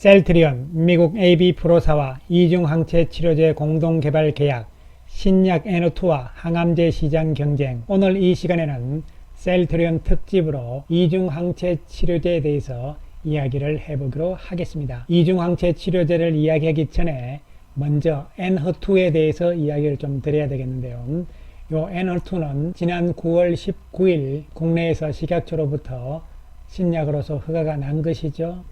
셀트리온, 미국 AB 프로사와 이중항체 치료제 공동개발 계약, 신약 N2와 항암제 시장 경쟁. 오늘 이 시간에는 셀트리온 특집으로 이중항체 치료제에 대해서 이야기를 해보기로 하겠습니다. 이중항체 치료제를 이야기하기 전에 먼저 N2에 대해서 이야기를 좀 드려야 되겠는데요. 요 N2는 지난 9월 19일 국내에서 식약처로부터 신약으로서 허가가 난 것이죠.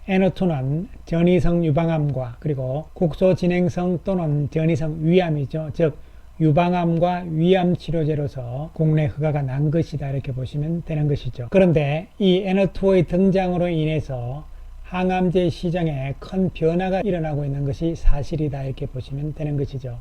N2는 전이성 유방암과 그리고 국소진행성 또는 전이성 위암이죠. 즉 유방암과 위암 치료제로서 국내 허가가 난 것이다, 이렇게 보시면 되는 것이죠. 그런데 이 N2의 등장으로 인해서 항암제 시장에 큰 변화가 일어나고 있는 것이 사실이다, 이렇게 보시면 되는 것이죠.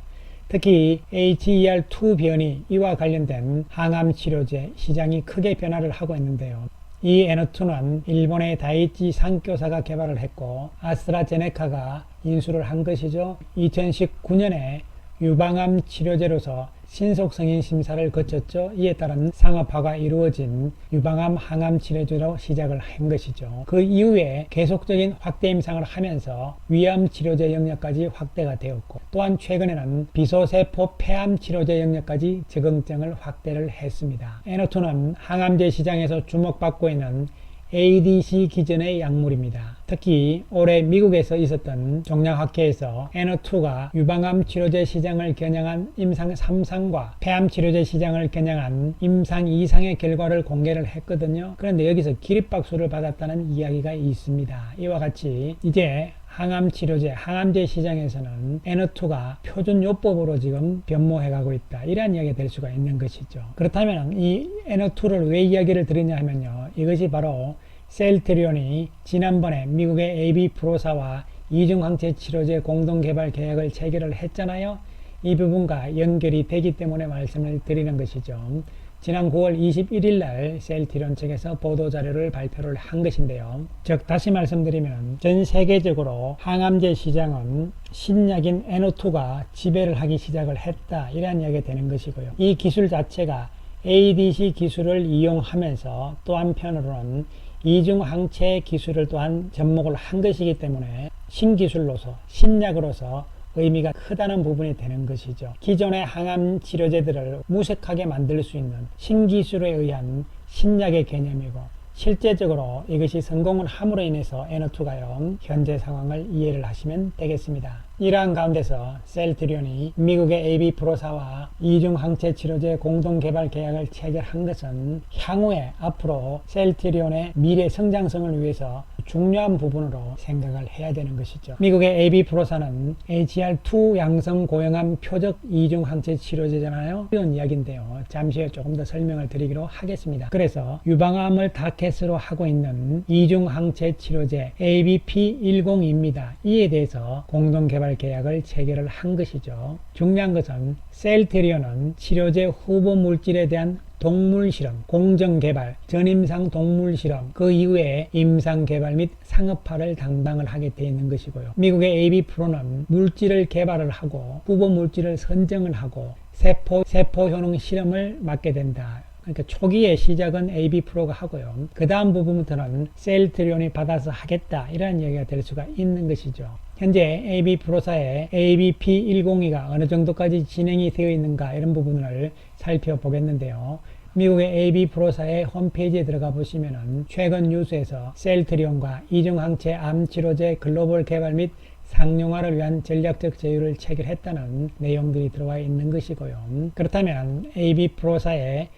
특히 HER2 변이 이와 관련된 항암 치료제 시장이 크게 변화를 하고 있는데요. 이 N2는 일본의 다이치 상교사가 개발을 했고 아스트라제네카가 인수를 한 것이죠. 2019년에 유방암 치료제로서 신속승인 심사를 거쳤죠. 이에 따른 상업화가 이루어진 유방암 항암 치료제로 시작을 한 것이죠. 그 이후에 계속적인 확대 임상을 하면서 위암 치료제 영역까지 확대가 되었고, 또한 최근에는 비소세포 폐암 치료제 영역까지 적응증을 확대를 했습니다. N2는 항암제 시장에서 주목받고 있는 ADC 기전의 약물입니다. 특히 올해 미국에서 있었던 종양학회에서 N2가 유방암 치료제 시장을 겨냥한 임상 3상과 폐암 치료제 시장을 겨냥한 임상 2상의 결과를 공개를 했거든요. 그런데 여기서 기립박수를 받았다는 이야기가 있습니다. 이와 같이 이제 항암 치료제, 항암제 시장에서는 N2가 표준요법으로 지금 변모해가고 있다, 이러한 이야기가 될 수가 있는 것이죠. 그렇다면 이 N2를 왜 이야기를 드리냐 하면요, 이것이 바로 셀트리온이 지난번에 미국의 AB 프로사와 이중항체 치료제 공동개발 계약을 체결을 했잖아요. 이 부분과 연결이 되기 때문에 말씀을 드리는 것이죠. 지난 9월 21일 날 셀트리온 측에서 보도자료를 발표를 한 것인데요. 즉 다시 말씀드리면 전 세계적으로 항암제 시장은 신약인 N2가 지배를 하기 시작을 했다, 이러한 이야기가 되는 것이고요. 이 기술 자체가 ADC 기술을 이용하면서 또 한편으로는 이중항체 기술을 또한 접목을 한 것이기 때문에 신기술로서 신약으로서 의미가 크다는 부분이 되는 것이죠. 기존의 항암 치료제들을 무색하게 만들 수 있는 신기술에 의한 신약의 개념이고, 실제적으로 이것이 성공을 함으로 인해서 N2가요, 현재 상황을 이해를 하시면 되겠습니다. 이러한 가운데서 셀트리온이 미국의 AB 프로사와 이중항체 치료제 공동개발 계약을 체결한 것은 향후에 앞으로 셀트리온의 미래 성장성을 위해서 중요한 부분으로 생각을 해야 되는 것이죠. 미국의 AB 프로사는 HER2 양성 고형암 표적 이중항체 치료제잖아요. 이런 이야기인데요. 잠시 후에 조금 더 설명을 드리기로 하겠습니다. 그래서 유방암을 타켓으로 하고 있는 이중항체 치료제 ABP102입니다. 이에 대해서 공동개발 계약을 체결을 한 것이죠. 중요한 것은 셀트리온은 치료제 후보 물질에 대한 동물 실험, 공정 개발, 전임상 동물 실험, 그 이후에 임상 개발 및 상업화를 담당을 하게 되어 있는 것이고요. 미국의 AB 프로는 물질을 개발을 하고 후보 물질을 선정을 하고 세포 효능 실험을 맡게 된다. 그러니까 초기의 시작은 AB 프로가 하고요. 그 다음 부분부터는 셀트리온이 받아서 하겠다, 이런 얘기가 될 수가 있는 것이죠. 현재 AB 프로사의 ABP102가 어느 정도까지 진행이 되어 있는가, 이런 부분을 살펴보겠는데요. 미국의 AB 프로사의 홈페이지에 들어가 보시면은 최근 뉴스에서 셀트리온과 이중항체 암 치료제 글로벌 개발 및 상용화를 위한 전략적 제휴를 체결했다는 내용들이 들어와 있는 것이고요. 그렇다면 AB 프로사의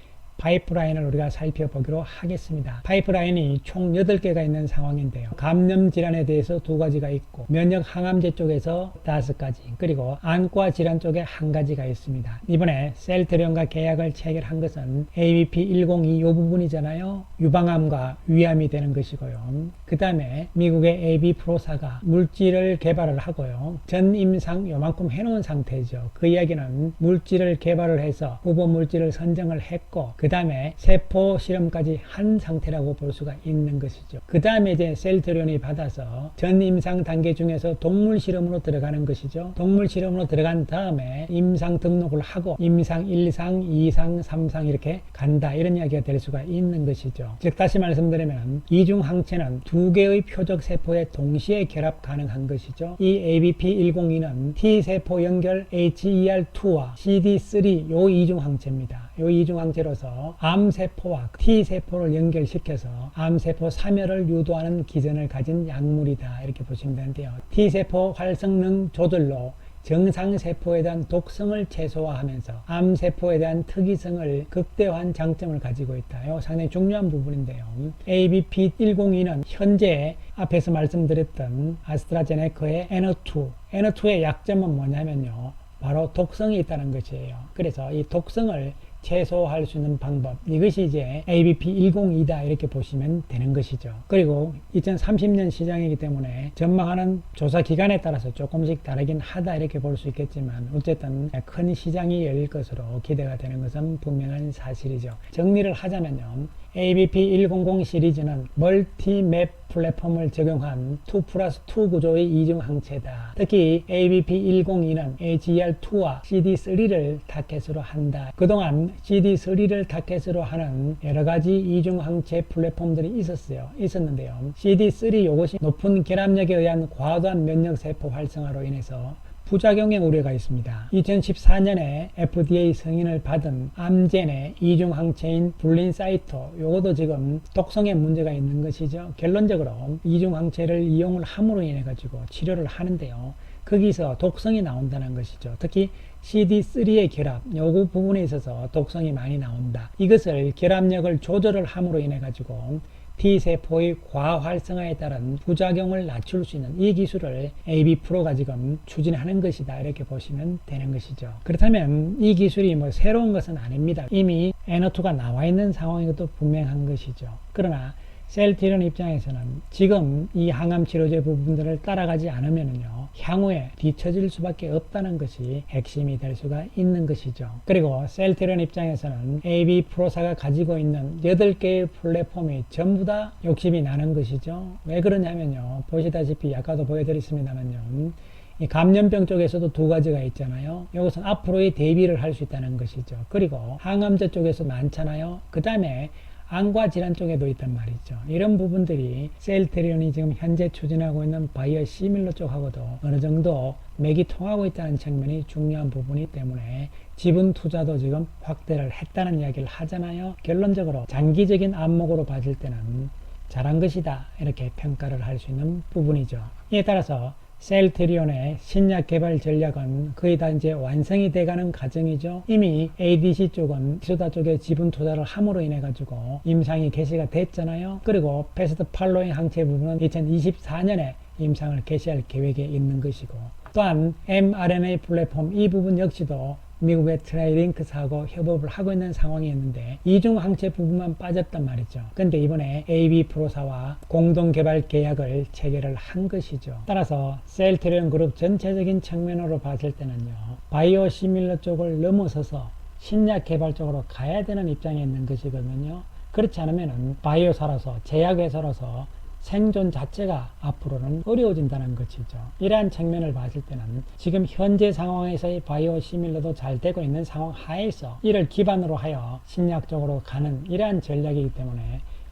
파이프라인을 우리가 살펴보기로 하겠습니다. 파이프라인이 총 8개가 있는 상황인데요. 감염 질환에 대해서 2가지가 있고, 면역 항암제 쪽에서 5가지, 그리고 안과 질환 쪽에 1가지가 있습니다. 이번에 셀트리온과 계약을 체결한 것은 ABP102 이 부분이잖아요. 유방암과 위암이 되는 것이고요. 그 다음에 미국의 AB 프로사가 물질을 개발을 하고요. 전 임상 요만큼 해놓은 상태죠. 그 이야기는 물질을 개발을 해서 후보 물질을 선정을 했고, 그 다음에 세포 실험까지 한 상태라고 볼 수가 있는 것이죠. 그 다음에 이제 셀트리온이 받아서 전 임상 단계 중에서 동물 실험으로 들어가는 것이죠. 동물 실험으로 들어간 다음에 임상 등록을 하고 임상 1상, 2상, 3상 이렇게 간다, 이런 이야기가 될 수가 있는 것이죠. 즉 다시 말씀드리면 이중 항체는 두 개의 표적 세포에 동시에 결합 가능한 것이죠. 이 ABP102는 T세포 연결 HER2와 CD3 요 이중 항체입니다. 요 이중 항체로서 암세포와 T세포를 연결시켜서 암세포 사멸을 유도하는 기전을 가진 약물이다, 이렇게 보시면 되는데요. T세포 활성능 조절로 정상세포에 대한 독성을 최소화하면서 암세포에 대한 특이성을 극대화한 장점을 가지고 있다. 이거 상당히 중요한 부분인데요. ABP102는 현재 앞에서 말씀드렸던 아스트라제네카의 N2의 약점은 뭐냐면요, 바로 독성이 있다는 것이에요. 그래서 이 독성을 최소화할 수 있는 방법, 이것이 이제 ABP102다, 이렇게 보시면 되는 것이죠. 그리고 2030년 시장이기 때문에 전망하는 조사 기간에 따라서 조금씩 다르긴 하다, 이렇게 볼 수 있겠지만 어쨌든 큰 시장이 열릴 것으로 기대가 되는 것은 분명한 사실이죠. 정리를 하자면요, ABP100 시리즈는 멀티맵 플랫폼을 적용한 2+2 구조의 이중 항체다. 특히 ABP102는 HER2와 CD3를 타켓으로 한다. 그동안 CD3를 타켓으로 하는 여러가지 이중 항체 플랫폼들이 있었는데요. CD3 이것이 높은 결합력에 의한 과도한 면역세포 활성화로 인해서 부작용의 우려가 있습니다. 2014년에 FDA 승인을 받은 암젠의 이중 항체인 블린사이토, 요것도 지금 독성에 문제가 있는 것이죠. 결론적으로 이중 항체를 이용을 함으로 인해 가지고 치료를 하는데요, 거기서 독성이 나온다는 것이죠. 특히 CD3의 결합, 요 부분에 있어서 독성이 많이 나온다. 이것을 결합력을 조절을 함으로 인해 가지고 T세포의 과활성화에 따른 부작용을 낮출 수 있는 이 기술을 AB프로가 지금 추진하는 것이다, 이렇게 보시면 되는 것이죠. 그렇다면 이 기술이 뭐 새로운 것은 아닙니다. 이미 N2가 나와 있는 상황인 것도 분명한 것이죠. 그러나 셀트리온 입장에서는 지금 이 항암 치료제 부분들을 따라가지 않으면요, 향후에 뒤처질 수밖에 없다는 것이 핵심이 될 수가 있는 것이죠. 그리고 셀트리온 입장에서는 AB 프로사가 가지고 있는 8개의 플랫폼이 전부 다 욕심이 나는 것이죠. 왜 그러냐면요, 보시다시피 아까도 보여드렸습니다만요, 이 감염병 쪽에서도 두 가지가 있잖아요. 이것은 앞으로의 대비를 할 수 있다는 것이죠. 그리고 항암제 쪽에서 많잖아요. 그 다음에 암과 질환 쪽에도 있단 말이죠. 이런 부분들이 셀트리온이 지금 현재 추진하고 있는 바이오 시밀러 쪽하고도 어느 정도 맥이 통하고 있다는 측면이 중요한 부분이기 때문에 지분 투자도 지금 확대를 했다는 이야기를 하잖아요. 결론적으로 장기적인 안목으로 봤을 때는 잘한 것이다, 이렇게 평가를 할 수 있는 부분이죠. 이에 따라서 셀트리온의 신약 개발 전략은 거의 다 이제 완성이 돼가는 과정이죠. 이미 ADC 쪽은 수다 쪽에 지분 투자를 함으로 인해 가지고 임상이 개시가 됐잖아요. 그리고 패스트 팔로잉 항체 부분은 2024년에 임상을 개시할 계획에 있는 것이고, 또한 mRNA 플랫폼 이 부분 역시도 미국의 트라이링크스하고 협업을 하고 있는 상황이었는데 이중 항체 부분만 빠졌단 말이죠. 근데 이번에 AB 프로사와 공동 개발 계약을 체결을 한 것이죠. 따라서 셀트리온 그룹 전체적인 측면으로 봤을 때는요, 바이오 시밀러 쪽을 넘어서서 신약 개발 쪽으로 가야 되는 입장에 있는 것이거든요. 그렇지 않으면 바이오사로서, 제약회사로서 생존 자체가 앞으로는 어려워진다는 것이죠. 이러한 측면을 봤을 때는 지금 현재 상황에서의 바이오 시밀러도 잘 되고 있는 상황 하에서 이를 기반으로 하여 신약적으로 가는 이러한 전략이기 때문에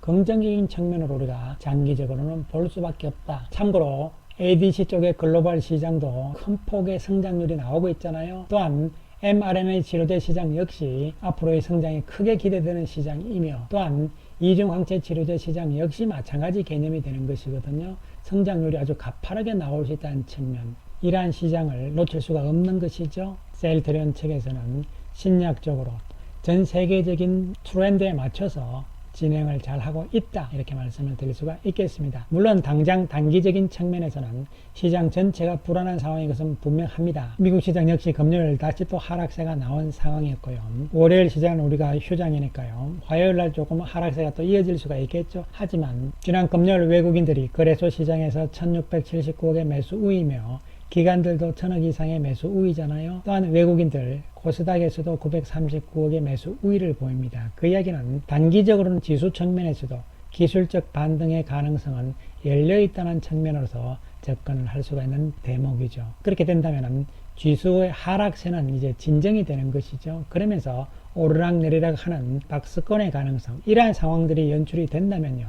긍정적인 측면으로 우리가 장기적으로는 볼 수밖에 없다. 참고로 ADC 쪽의 글로벌 시장도 큰 폭의 성장률이 나오고 있잖아요. 또한 mRNA 치료제 시장 역시 앞으로의 성장이 크게 기대되는 시장이며, 또한 이중항체 치료제 시장 역시 마찬가지 개념이 되는 것이거든요. 성장률이 아주 가파르게 나올 수 있다는 측면, 이러한 시장을 놓칠 수가 없는 것이죠. 셀트리온 측에서는 신약적으로 전 세계적인 트렌드에 맞춰서 진행을 잘 하고 있다, 이렇게 말씀을 드릴 수가 있겠습니다. 물론 당장 단기적인 측면에서는 시장 전체가 불안한 상황인 것은 분명합니다. 미국 시장 역시 금요일 다시 또 하락세가 나온 상황이었고요. 월요일 시장은 우리가 휴장이니까요, 화요일날 조금 하락세가 또 이어질 수가 있겠죠. 하지만 지난 금요일 외국인들이 거래소 시장에서 1679억의 매수 우이며 기관들도 1000억 이상의 매수 우위잖아요. 또한 외국인들 코스닥에서도 939억의 매수 우위를 보입니다. 그 이야기는 단기적으로는 지수 측면에서도 기술적 반등의 가능성은 열려있다는 측면으로서 접근을 할 수가 있는 대목이죠. 그렇게 된다면 지수의 하락세는 이제 진정이 되는 것이죠. 그러면서 오르락내리락 하는 박스권의 가능성, 이러한 상황들이 연출이 된다면요,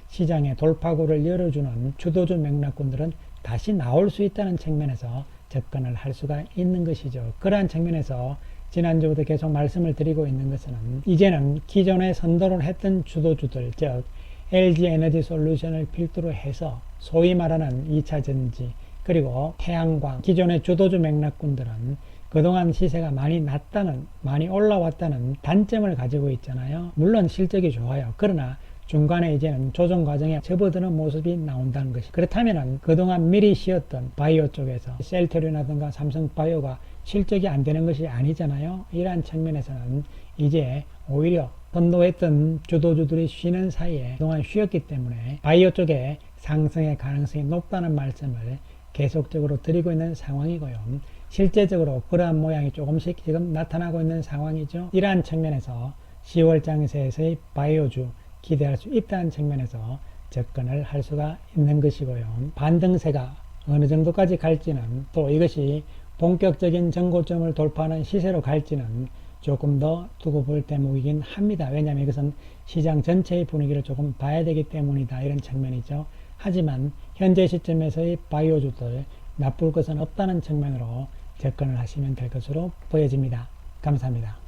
시장의 돌파구를 열어주는 주도주 맥락군들은 다시 나올 수 있다는 측면에서 접근을 할 수가 있는 것이죠. 그러한 측면에서 지난주부터 계속 말씀을 드리고 있는 것은 이제는 기존에 선도를 했던 주도주들, 즉 LG에너지솔루션을 필두로 해서 소위 말하는 2차전지 그리고 태양광, 기존의 주도주 맥락군들은 그동안 시세가 많이 올라왔다는 단점을 가지고 있잖아요. 물론 실적이 좋아요. 그러나 중간에 이제는 조정 과정에 접어드는 모습이 나온다는 것이, 그렇다면 그동안 미리 쉬었던 바이오 쪽에서 셀트리온이라든가 삼성바이오가 실적이 안 되는 것이 아니잖아요. 이러한 측면에서는 이제 오히려 선도했던 주도주들이 쉬는 사이에 그동안 쉬었기 때문에 바이오 쪽에 상승의 가능성이 높다는 말씀을 계속적으로 드리고 있는 상황이고요. 실제적으로 그러한 모양이 조금씩 지금 나타나고 있는 상황이죠. 이러한 측면에서 10월 장세에서의 바이오주 기대할 수 있다는 측면에서 접근을 할 수가 있는 것이고요. 반등세가 어느 정도까지 갈지는, 또 이것이 본격적인 전고점을 돌파하는 시세로 갈지는 조금 더 두고 볼 대목이긴 합니다. 왜냐하면 이것은 시장 전체의 분위기를 조금 봐야 되기 때문이다, 이런 측면이죠. 하지만 현재 시점에서의 바이오주들 나쁠 것은 없다는 측면으로 접근을 하시면 될 것으로 보여집니다. 감사합니다.